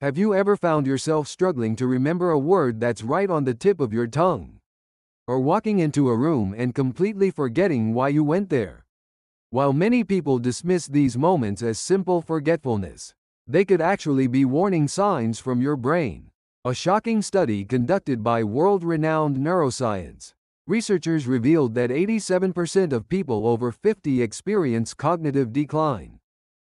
Have you ever found yourself struggling to remember a word that's right on the tip of your tongue? Or walking into a room and completely forgetting why you went there? While many people dismiss these moments as simple forgetfulness, they could actually be warning signs from your brain. A shocking study conducted by world-renowned neuroscience researchers revealed that 87% of people over 50 experience cognitive decline,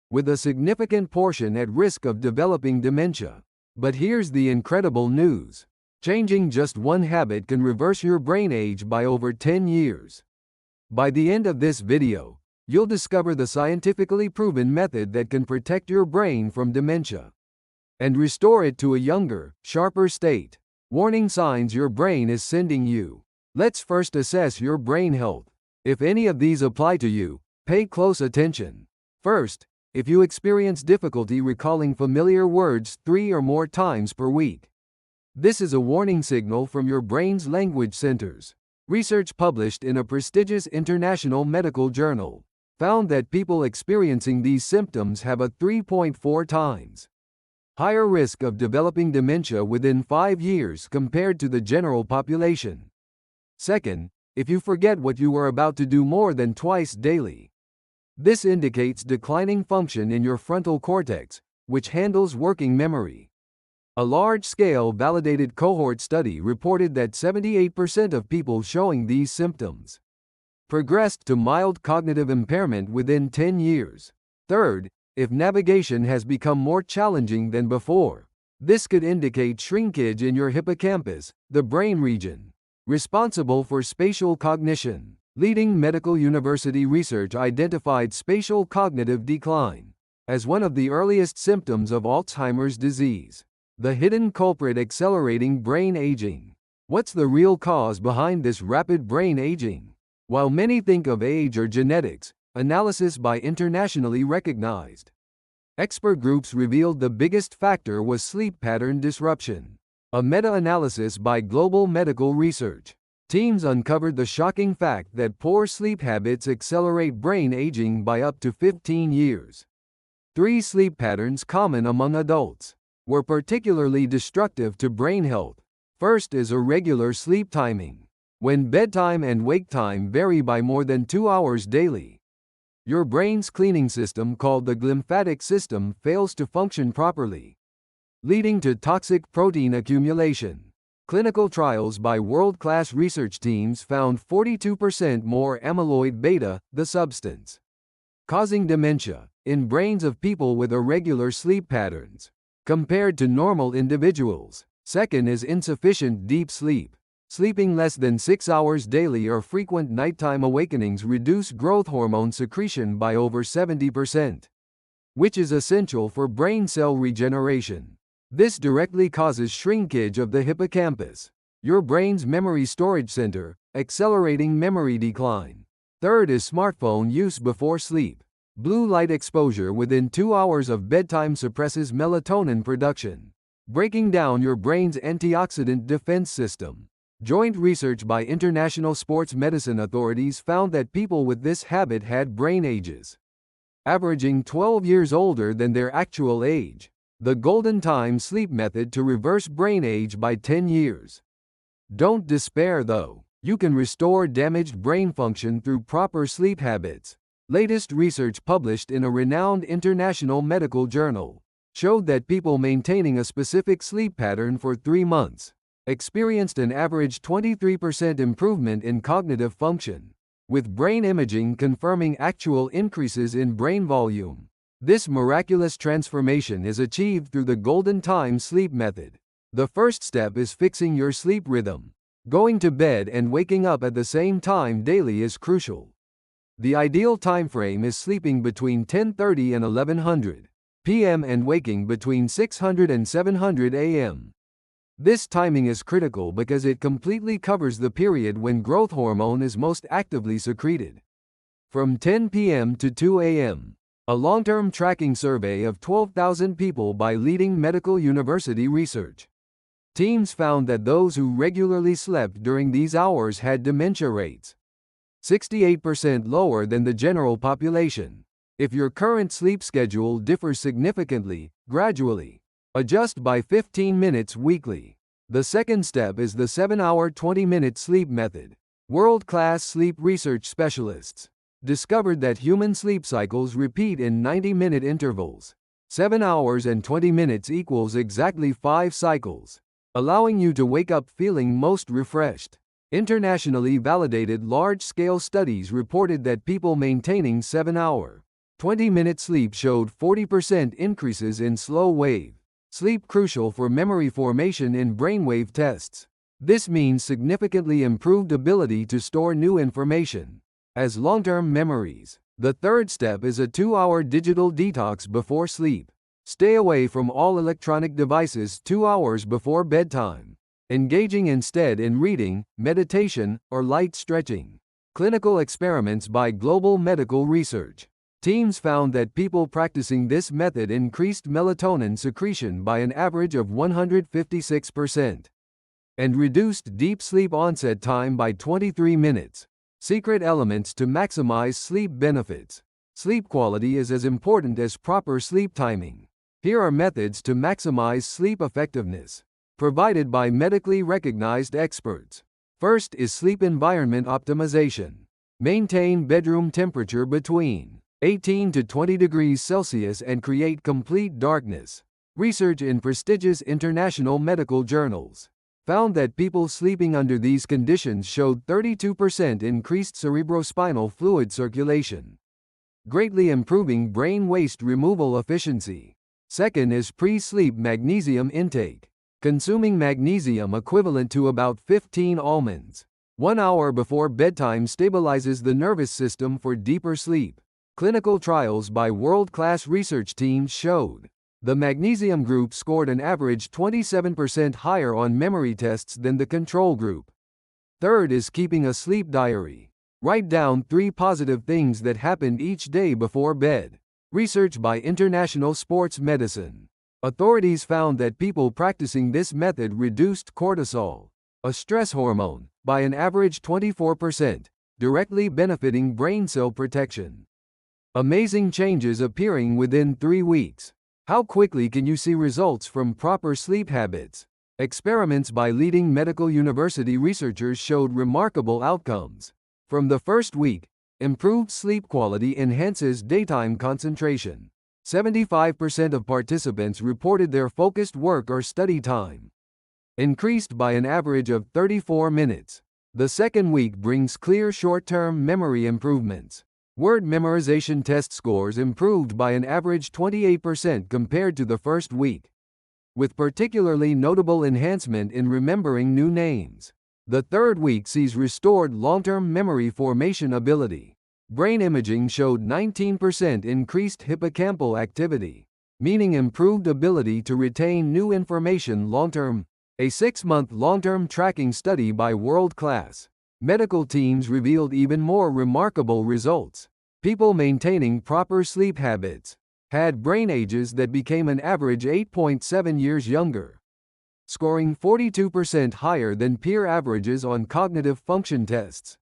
with a significant portion at risk of developing dementia. But here's the incredible news. Changing just one habit can reverse your brain age by over 10 years. By the end of this video, you'll discover the scientifically proven method that can protect your brain from dementia and restore it to a younger, sharper state. Warning signs your brain is sending you. Let's first assess your brain health. If any of these apply to you, pay close attention. First, if you experience difficulty recalling familiar words 3 or more times per week, this is a warning signal from your brain's language centers. Research published in a prestigious international medical journal found that people experiencing these symptoms have a 3.4 times higher risk of developing dementia within 5 years compared to the general population. Second, if you forget what you were about to do more than twice daily, this indicates declining function in your frontal cortex, which handles working memory. A large-scale validated cohort study reported that 78% of people showing these symptoms progressed to mild cognitive impairment within 10 years. Third, if navigation has become more challenging than before, this could indicate shrinkage in your hippocampus, the brain region responsible for spatial cognition. Leading medical university research identified spatial cognitive decline as one of the earliest symptoms of Alzheimer's disease, the hidden culprit accelerating brain aging. What's the real cause behind this rapid brain aging? While many think of age or genetics, analysis by internationally recognized expert groups revealed the biggest factor was sleep pattern disruption. A meta-analysis by Global Medical Research teams uncovered the shocking fact that poor sleep habits accelerate brain aging by up to 15 years. 3 sleep patterns common among adults were particularly destructive to brain health. First is irregular sleep timing. When bedtime and wake time vary by more than 2 hours daily, your brain's cleaning system called the glymphatic system fails to function properly, leading to toxic protein accumulation. Clinical trials by world-class research teams found 42% more amyloid beta, the substance causing dementia, in brains of people with irregular sleep patterns compared to normal individuals. Second is insufficient deep sleep. Sleeping less than 6 hours daily or frequent nighttime awakenings reduce growth hormone secretion by over 70%, which is essential for brain cell regeneration. This directly causes shrinkage of the hippocampus, your brain's memory storage center, accelerating memory decline. Third is smartphone use before sleep. Blue light exposure within 2 hours of bedtime suppresses melatonin production, breaking down your brain's antioxidant defense system. Joint research by international sports medicine authorities found that people with this habit had brain ages averaging 12 years older than their actual age. The golden time sleep method to reverse brain age by 10 years. Don't despair though. You can restore damaged brain function through proper sleep habits. Latest research published in a renowned international medical journal showed that people maintaining a specific sleep pattern for 3 months experienced an average 23% improvement in cognitive function, with brain imaging confirming actual increases in brain volume. This miraculous transformation is achieved through the golden time sleep method. The first step is fixing your sleep rhythm. Going to bed and waking up at the same time daily is crucial. The ideal time frame is sleeping between 10:30 and 1100 p.m. and waking between 600 and 700 a.m. This timing is critical because it completely covers the period when growth hormone is most actively secreted. From 10 p.m. to 2 a.m., a long-term tracking survey of 12,000 people by leading medical university research teams found that those who regularly slept during these hours had dementia rates 68% lower than the general population. If your current sleep schedule differs significantly, gradually Adjust by 15 minutes weekly. The second step is the 7-hour 20-minute sleep method. World-class sleep research specialists discovered that human sleep cycles repeat in 90-minute intervals. 7 hours and 20 minutes equals exactly 5 cycles, allowing you to wake up feeling most refreshed. Internationally validated large-scale studies reported that people maintaining 7-hour, 20-minute sleep showed 40% increases in slow-wave sleep, crucial for memory formation in brainwave tests. This means significantly improved ability to store new information as long-term memories. The third step is a 2-hour digital detox before sleep. Stay away from all electronic devices 2 hours before bedtime, engaging instead in reading, meditation, or light stretching. Clinical experiments by Global Medical Research teams found that people practicing this method increased melatonin secretion by an average of 156% and reduced deep sleep onset time by 23 minutes. Secret elements to maximize sleep benefits. Sleep quality is as important as proper sleep timing. Here are methods to maximize sleep effectiveness, provided by medically recognized experts. First is sleep environment optimization. Maintain bedroom temperature between 18 to 20 degrees Celsius and create complete darkness. Research in prestigious international medical journals found that people sleeping under these conditions showed 32% increased cerebrospinal fluid circulation, greatly improving brain waste removal efficiency. Second is pre-sleep magnesium intake. Consuming magnesium equivalent to about 15 almonds 1 hour before bedtime stabilizes the nervous system for deeper sleep. Clinical trials by world-class research teams showed the magnesium group scored an average 27% higher on memory tests than the control group. Third is keeping a sleep diary. Write down 3 positive things that happened each day before bed. Research by International Sports Medicine. Authorities found that people practicing this method reduced cortisol, a stress hormone, by an average 24%, directly benefiting brain cell protection. Amazing changes appearing within 3 weeks. How quickly can you see results from proper sleep habits? Experiments by leading medical university researchers showed remarkable outcomes. From the first week, improved sleep quality enhances daytime concentration. 75% of participants reported their focused work or study time increased by an average of 34 minutes. The second week brings clear short-term memory improvements. Word memorization test scores improved by an average 28% compared to the first week, with particularly notable enhancement in remembering new names. The third week sees restored long-term memory formation ability. Brain imaging showed 19% increased hippocampal activity, meaning improved ability to retain new information long-term. A 6-month long-term tracking study by world-class medical teams revealed even more remarkable results. People maintaining proper sleep habits had brain ages that became an average 8.7 years younger, scoring 42% higher than peer averages on cognitive function tests.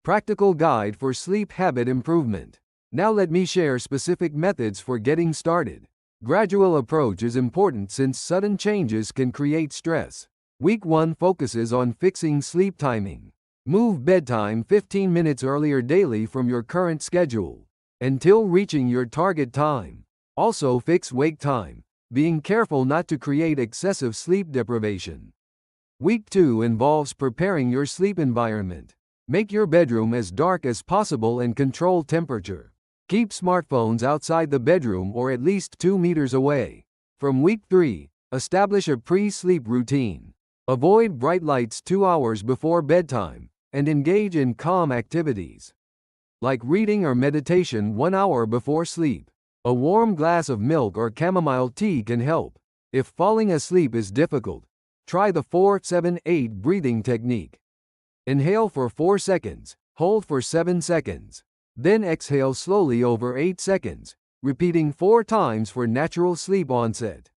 Practical guide for sleep habit improvement. Now let me share specific methods for getting started. Gradual approach is important since sudden changes can create stress. Week 1 focuses on fixing sleep timing. Move bedtime 15 minutes earlier daily from your current schedule until reaching your target time. Also fix wake time, being careful not to create excessive sleep deprivation. Week 2 involves preparing your sleep environment. Make your bedroom as dark as possible and control temperature. Keep smartphones outside the bedroom or at least 2 meters away. From week 3, establish a pre-sleep routine. Avoid bright lights 2 hours before bedtime, and engage in calm activities, like reading or meditation 1 hour before sleep. A warm glass of milk or chamomile tea can help. If falling asleep is difficult, try the 4-7-8 breathing technique. Inhale for 4 seconds, hold for 7 seconds, then exhale slowly over 8 seconds, repeating 4 times for natural sleep onset.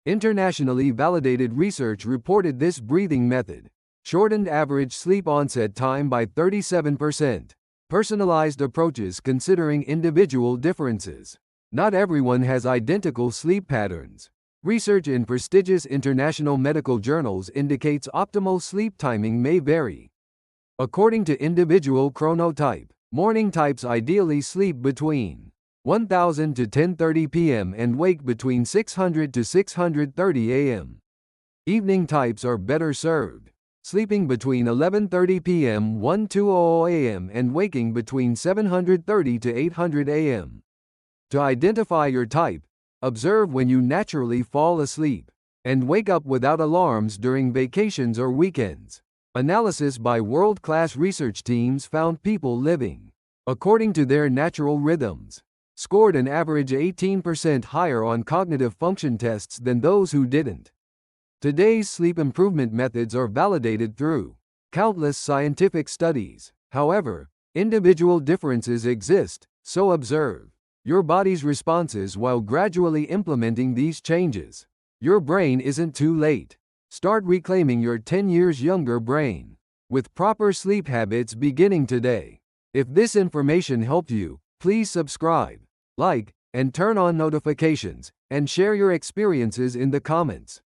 Internationally validated research reported this breathing method shortened average sleep onset time by 37%. Personalized approaches considering individual differences. Not everyone has identical sleep patterns. Research in prestigious international medical journals indicates optimal sleep timing may vary. According to individual chronotype, morning types ideally sleep between 1000 to 10:30 p.m. and wake between 600 to 6:30 a.m. Evening types are better served, sleeping between 11:30 p.m. 1:20 a.m. and waking between 7:30 to 8:00 a.m. To identify your type, observe when you naturally fall asleep and wake up without alarms during vacations or weekends. Analysis by world-class research teams found people living according to their natural rhythms scored an average 18% higher on cognitive function tests than those who didn't. Today's sleep improvement methods are validated through countless scientific studies. However, individual differences exist, so observe your body's responses while gradually implementing these changes. Your brain isn't too late. Start reclaiming your 10 years younger brain with proper sleep habits beginning today. If this information helped you, please subscribe, like, and turn on notifications, and share your experiences in the comments.